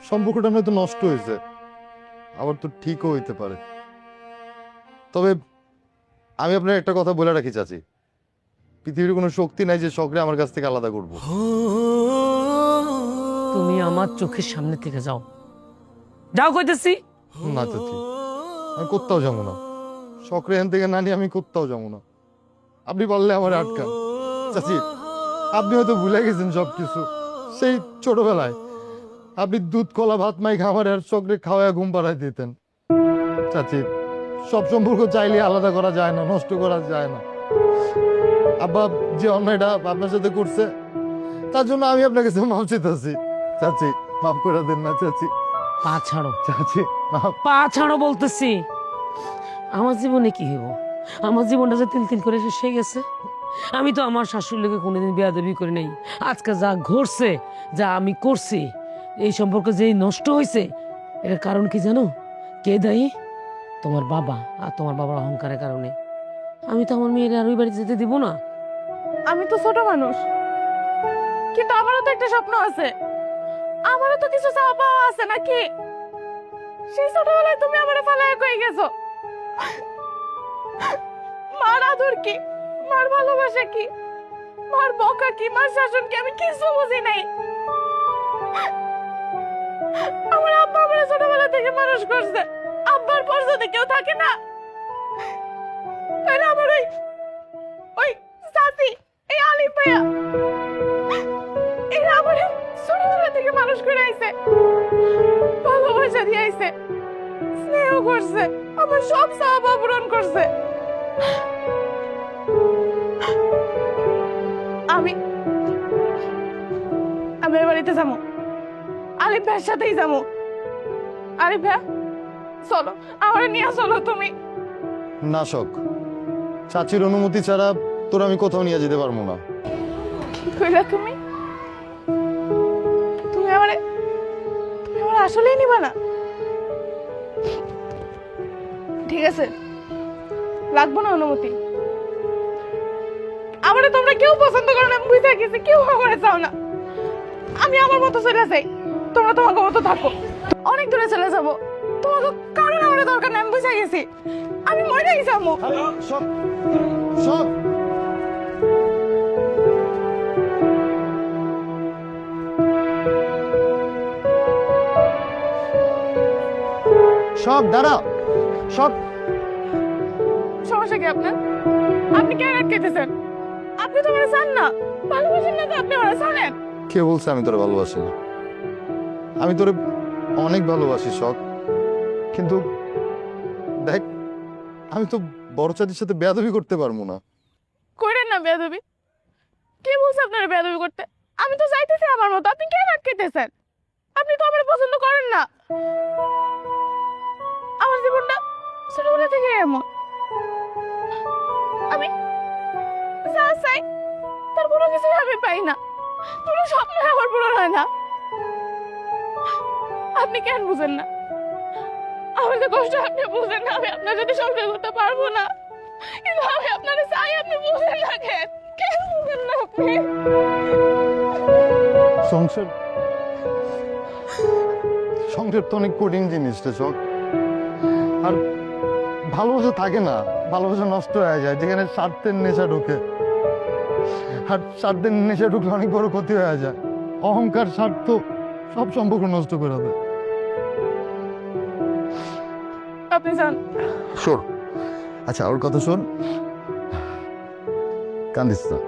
সম্পর্কটা হয়তো নষ্ট হয়েছে, আবার তো ঠিকও হইতে পারে। তবে আমি আপনার একটা কথা বলে রাখি চাচি, পৃথিবীর কোনো শক্তি নাই যে শখরে আমার কাছ থেকে আলাদা করবো। তুমি আমার চোখের সামনে থেকে যাও, যাও কইতেছি। না চাচি, আমি কোথাও যাবো না। শখরে এখান থেকে না নিয়ে আমি কোথাও যাবো না। আপনি বললে আমার আটকান। চাচি, আপনি হয়তো ভুলে গেছেন সবকিছু। সেই ছোটবেলায় আপনি দুধ কলা ভাত মাই খাবার আর চকরে খাওয়ায় ঘুম পাড়ায় দিতেন। চাচি, সব সম্পর্ক চাইলে আলাদা করা যায় না, নষ্ট করা যায় না। আব্বা যে অন্যায়টা আপনার সাথে করছে, তার জন্য আমি আপনার কাছে মাফ চাইতেছি। চাচি, মাফ করে দেন না চাচি। পা ছাড়ো চাচি, মাফ। পা ছাড়ো বলতেছি। আমার জীবনে কি হইব? আমার জীবনটা যে তিল তিল করে শেষ হয়ে গেছে। আমি তো আমার শাশুড়ির লোকে কোনোদিন বেয়াদবি করি নাই। আজকে যা ঘটছে, যা আমি করছি, এই সম্পর্ক যে নষ্ট হয়েছে, এর কারণ কি জানো? কে দায়ী? তোমার বাবা আর তোমার বাবার অহংকারের কারণে। আমি তো আমার মেয়ের আর ওই বাড়িতে যেতে দিব না। আমি তো ছোট মানুষ, কিন্তু আমারও তো একটা স্বপ্ন আছে, আমারও তো কিছু চাওয়া পাওয়া আছে নাকি? সেই ছোটবেলায় তুমি আমারে ফালায় কই গেছো। মার আদর কি, মার ভালোবাসা কি, মার বকা কি, মার শাসন কি, আমি কিছু বুঝি নাই। আমার আব্বা আমার ছোটবেলা থেকে মানুষ করছে, আব্বার পর যদি কেউ থাকে না, তাহলে আমার ওই সাথী, এই আলিফ ভাইয়া, এরা আমার ছোটবেলা থেকে মানুষ করে আইছে, ভালোবাসা দিয়ে আইছে, স্নেহ করছে, আমার সব চাওয়া পূরণ করছে। আমি এ বাড়িতে যাবো, আলিফ ভাইয়ের সাথেই যাবো। আলিফ ভাইয়া, চলো, আমার নিয়ে চলো তুমি। না শখ, চাচির অনুমতি ছাড়া তোর আমি কোথাও নিয়ে যেতে পারবো না। কি কইলা তুমি? তুমি আমার আসলেই নিবা না? ঠিক আছে, লাগবো না অনুমতি। আমারে তোমরা কেউ পছন্দ করো না, বুঝা গেছি, কেউ আমারে চাও না। আমি আমার মতো চলে যাই, তোমরা তোমাকে মতো থাকো। অনেক দূরে চলে যাবো, তোমাকে কারণ আমার দরকার নেই, আমি বুঝা গেছি। আমি মরেই যাবো। সব সব সব দাঁড়াও। সব সমস্যা কি আপনার? আপনি কেন আটকেতেছেন? আপনি তো আমার চান না, ভালোবাসেন না, তো আপনি আমার চানেন। কে বলছে আমি তোরে ভালোবাসি না? আমি তোরে অনেক ভালোবাসি শখ, কিন্তু দেখ, আমি তো বড় চাচির সাথে বেয়াদবি করতে পারবো না। করেন না বেয়াদবি। কে বলছে আপনারা বেয়াদবি করতে? আমি তো চাইতেছি আমার মতো, আপনি কেন আটকেতেছেন? আপনি তো আমার পছন্দ করেন না। আমার জীবনটা ছোটবেলা থেকে এমন, আমি যা চাই তার কোনো কিছুই আমি পাই না, কোনো স্বপ্ন আমার পূরণ হয় না। আপনি কেন বুঝেন না? আমার যে কষ্ট আপনি বুঝেন না। আমি আপনার সাথে সংসার করতে পারবো না, কিন্তু আমি আপনারে চাই, আপনি বুঝেন না। কেন বুঝেন না আপনি? সংসার সংসার তো অনেক কঠিন জিনিস রে শখ। আর ভালোবাসা থাকে না, ভালোবাসা নষ্ট হয়ে যায় যেখানে স্বার্থের নেশা ঢুকে। আর স্বার্থের নেশা ঢুকলে অনেক বড় ক্ষতি হয়ে যায়। অহংকার, স্বার্থ সব সম্পর্ক নষ্ট করে দেয়। আপনি যান। শোন, আচ্ছা ওর কথা শোন, কান্দিস না,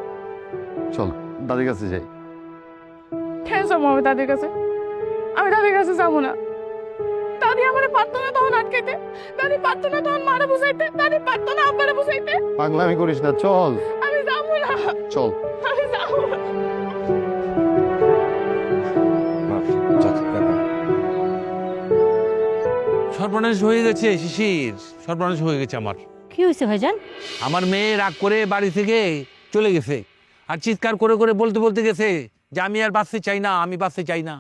চল দাদির কাছে যাই। কেন যাবো আমি দাদির কাছে? আমি দাদির কাছে যাবো না। দাদি আমার পারতো না তখন আটকাইতে, দাদি পারতো না তখন মারা বুঝাইতে, দাদি পারতো না আব্বারে বুঝাইতে। পাগলামি করিস না, চল। আমি যাবো না, চল। আমি যাবো না। সর্বনাশ হয়ে গেছে শিশির, সর্বনাশ হয়ে গেছে আমার। কি হয়েছে ভাইজান? আমার মেয়ে রাগ করে বাড়ি থেকে চলে গেছে, আর চিৎকার করে করে বলতে বলতে গেছে যে আমি আর বাঁচতে চাই না, আমি বাঁচতে চাই না।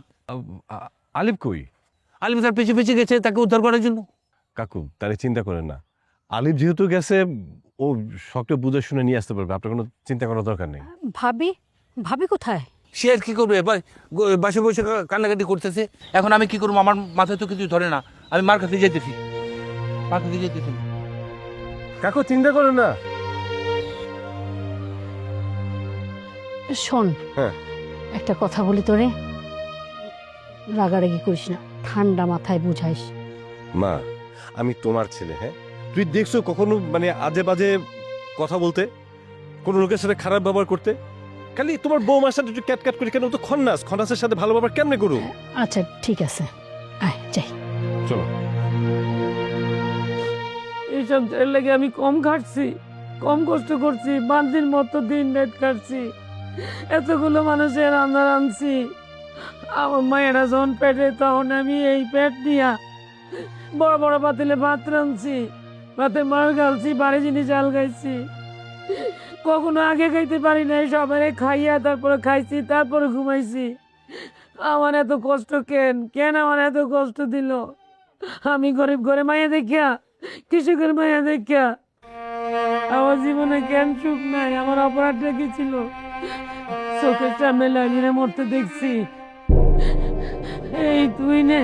আলিফ কই? আলিম তার পিছু পিছু গেছে তাকে উদ্ধার করার জন্য। কাকু তাহলে চিন্তা করেন না, আলিফ যেহেতু গেছে ও সবটা বুঝে শুনে নিয়ে আসতে পারবে, আপনার কোনো চিন্তা করার দরকার নেই। ভাবি, ভাবি কোথায়? সে আর কি করবে, বাসে বসে কান্নাকাটি করতেছে। এখন আমি কি করবো, আমার মাথায় তো কিছু ধরে না। আমি মার কাছে যেতেছি, মার কাছে যেতেছি। কাকু চিন্তা করেন না। শোন, হ্যাঁ। একটা কথা বলি তোরে, রাগারাগি করিস না, ঠান্ডা মাথায় বুঝাইস। মা আমি তোমার ছেলে, হ্যাঁ তুই দেখছো কখনো মানে আজে বাজে কথা বলতে, কোনো লোকের সাথে খারাপ ব্যবহার করতে? খালি তোমার বৌমার সাথে একটু ক্যাট করি কেন? তো খন্নাসের সাথে ভালো ব্যবহার কেমনে করু? আচ্ছা ঠিক আছে, আয় যাই। চলো। এইসব লেগে আমি কম খাটছি, কম কষ্ট করছি, বান্দির মতো দিন রাত কাটছি, এতগুলো মানুষের রান্না রাঁধছি। আমার মায়েরা যখন পেটে তখন আমি এই পেট নিয়া বড় বড় পাতিলে ভাত রাঁধছি, ভাতে মার গালছি, বাড়ি জিনিস চাল খাইছি। কখনো আগে খাইতে পারি নাই, সবাই খাইয়া তারপরে খাইছি, তারপরে ঘুমাইছি। আমার এত কষ্ট কেন, কেন আমার এত কষ্ট দিল? আমি গরিব ঘরে মায়া দেখিয়া, কৃষকের মায়া দেখিয়া আমার জীবনে কেন সুখ নাই? আমার অপরাধটা কি ছিল? চোখের সামনে লাগিয়ে মরতে দেখছি। এই তুই নে,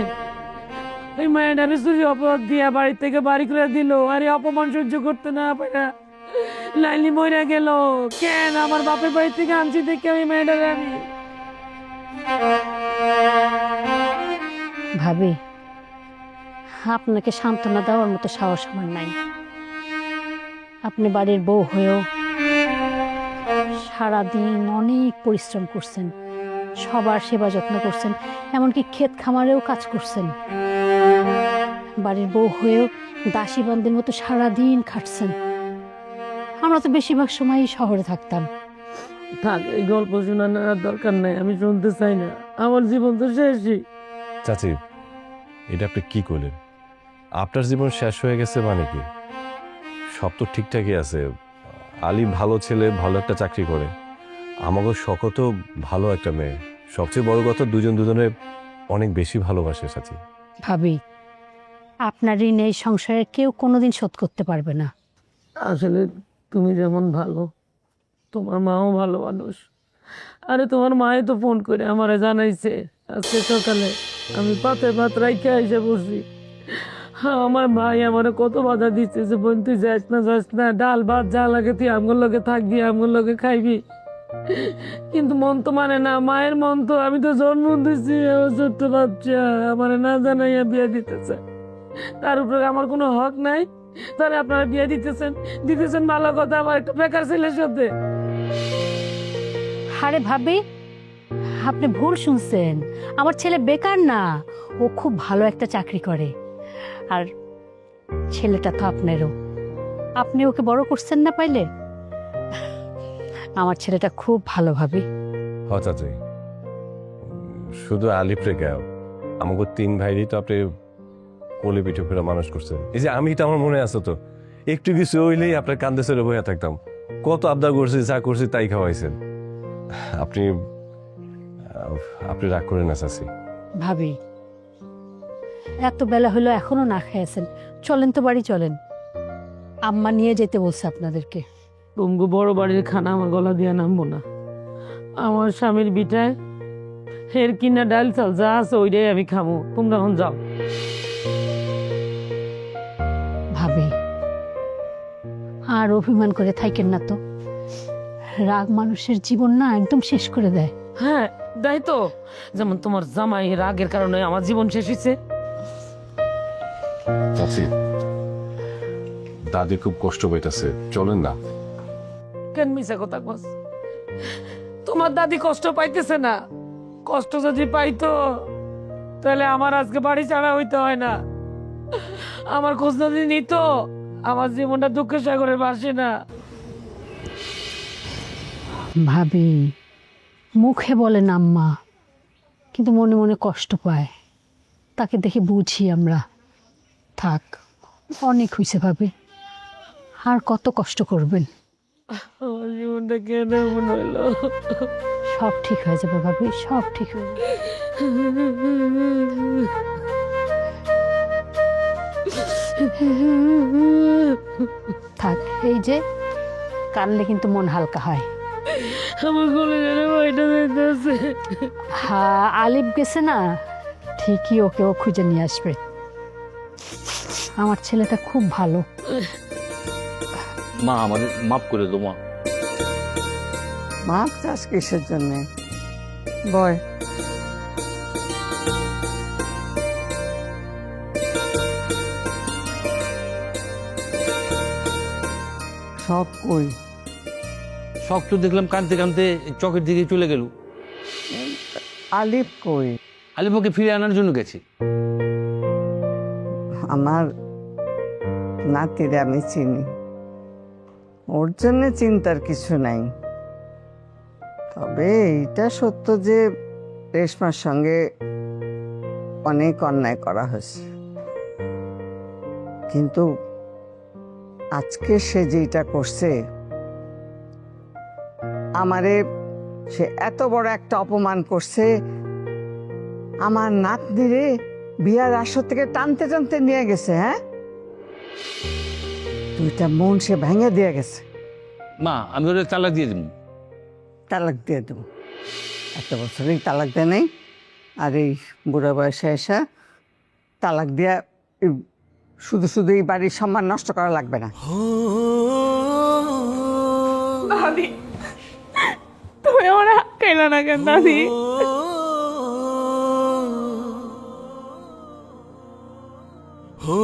এই মায়াটারে চুরি অপরাধ দিয়া বাড়ি থেকে বাড়ি করে দিল, আর এই অপমান সহ্য করতে না পারা লাইলি মরে গেল কেন? আমার বাপের বাড়ি থেকে আনছি দেখে ওই মেয়েটারে আমি। ভাবি, আপনাকে সান্ত্বনা দেওয়ার মতো সাহস আমার নাই। আপনি বাড়ির বউ হয়েও সারাদিন অনেক পরিশ্রম করছেন, সবার সেবা যত্ন করছেন, এমনকি ক্ষেত খামারেও কাজ করছেন। বাড়ির বউ হয়েও দাসী বান্দির মতো সারাদিন খাটছেন। আমরা তো বেশিরভাগ সময়ই শহরে থাকতাম। থাক, এই গল্প শোনানোর দরকার নাই, আমি শুনতে চাই না। আমার জীবন তো শেষই। চাচি এটা আপনি কি করলেন? আপনার জীবন শেষ হয়ে গেছে মানে কি? সব তো ঠিকঠাকই আছে। আলিফ ভালো ছেলে, ভালো একটা চাকরি করে, আমাকে শখও ভালো একটা মেয়ে। সবচেয়ে বড় কথা দুজনে অনেক বেশি ভালোবাসে চাচি। ভাবি, আপনার ঋণ এই সংসারে কেউ কোনোদিন শোধ করতে পারবে না। আসলে তুমি যেমন ভালো, তোমার মাও ভালো মানুষ। আরে তোমার মায়ে তো ফোন করে আমারে জানাইছে আজকে সকালে আমি পাতে ভাত রাইখে এসে বসি। আমার ভাই আমারে কত বাধা দিচ্ছে যে বোন তুই যাস না, ডাল ভাত যা লাগে তুই আমগুর লগে থাকবি, আমগুর লগে খাইবি। কিন্তু মন তো মানে না, মায়ের মন তো, আমি তো জন্ম দিচ্ছি আমার ছোট্ট বাচ্চা, আমার না জানাইয়া বিয়ে দিতেছে। তার উপরে আমার কোনো হক নাই, তাহলে আপনারা বিয়ে দিতেছেন ভালো কথা, আমার একটা বেকার ছেলের সাথে। আরে ভাবি, আপনি ভুল শুনছেন, আমার ছেলে বেকার না, ও খুব ভালো একটা চাকরি করে। আর ছেলেটা তো আপনারও, আপনি ওকে বড় করছেন না পাইলে। আমার ছেলেটা খুব ভালো ভাবি। হ চাচি, শুধু আলিফ রে গাও, আমাকে 3 ভাইরই তো আপনি কোলে পিঠে করে মানুষ করছেন। এই যে আমি তো, আমার মনে আছে তো, একটু কিছু হইলেই আপনার কান্দে চলে বইয়া থাকতাম। কত আবদার করছি, যা করছি তাই খাওয়াইছেন। আপনি রাগ করে না চাচি। ভাবি, এত বেলা হলো এখনো না খেয়েছেন, চলেন তো বাড়ি চলেন, আম্মা নিয়ে যেতে বলছে আপনাদেরকে। টুঙ্গু বড় বাড়ির খানা আমার গলা দিয়ে নামবো না। আমার স্বামীর বিটায় হের কিনা ডাল চাল যা আছে ওইটাই আমি খামো, তোমরা এখন যাও। ভাবি, আর অভিমান করে থাকেন না তো, রাগ মানুষের জীবন না একদম শেষ করে দেয়। হ্যাঁ তাই তো, যেমন তোমার জামাই রাগের কারণে আমার জীবন শেষ হয়েছে। চাচি, দাদি খুব কষ্ট পাইতেছে, চলেন না। কেন মিশা কথা কস? তোমার দাদি কষ্ট পাইতেছে না? কষ্ট যদি পাইতো তাহলে আমার আজকে বাড়ি ছাড়া হইতে হয় না। আমার খোঁজ যদি নিত, আমার জীবনটা দুঃখের সাগরে ভাসে না। ভাবি, মুখে বলেন আম্মা, কিন্তু মনে মনে কষ্ট পায়, তাকে দেখে বুঝি আমরা। থাক, অনেক হয়েছে ভাবি, আর কত কষ্ট করবেন? আমার জীবনটা কেন এমন হইলো? সব ঠিক হয়ে যাবে ভাবি, সব ঠিক হয়ে যাবে। থাক, এই যে কানলে কিন্তু মন হালকা হয়। আমার গলে যেন ভয়টা দিতেছে। হ্যাঁ, আলিফ গেছে না, ঠিকই ওকেও খুঁজে নিয়ে আসবে। আমার ছেলেটা খুব ভালো। মা আমাদের মাফ করে দো মা। মাপ চাষ কিসের জন্য? বয়। সব কই? শখ তো দেখলাম কানতে কানতে চকের দিকে চলে গেল। আলিফ কই? আলিফকে ফিরে আনার জন্য গেছি। আমার নাতিরে আমি চিনি, ওর জন্য চিন্তার কিছু নাই। তবে এইটা সত্য যে রেশমার সঙ্গে অনেক অন্যায় করা হয়েছে, কিন্তু আজকে সে যেটা করছে, আমারে সে এত বড় একটা অপমান করছে। আমার নাতনিরে বিয়ার আসর থেকে টানতে টানতে নিয়ে গেছে। হ্যাঁ, দুইটা মন সে ভেঙে দিয়ে গেছে। মা আমি ওদের তালাক দিয়ে দিব। তালাক দিয়ে দেবো? এত বছরেই তালাক দেয় নাই, আর এই বুড়ো বয়সে এসে তালাক দিয়া শুধু শুধু এই বাড়ির সম্মান নষ্ট করা লাগবে না। দাদি, তুমি আমার হাত খাইলা না কেন দাদি? ও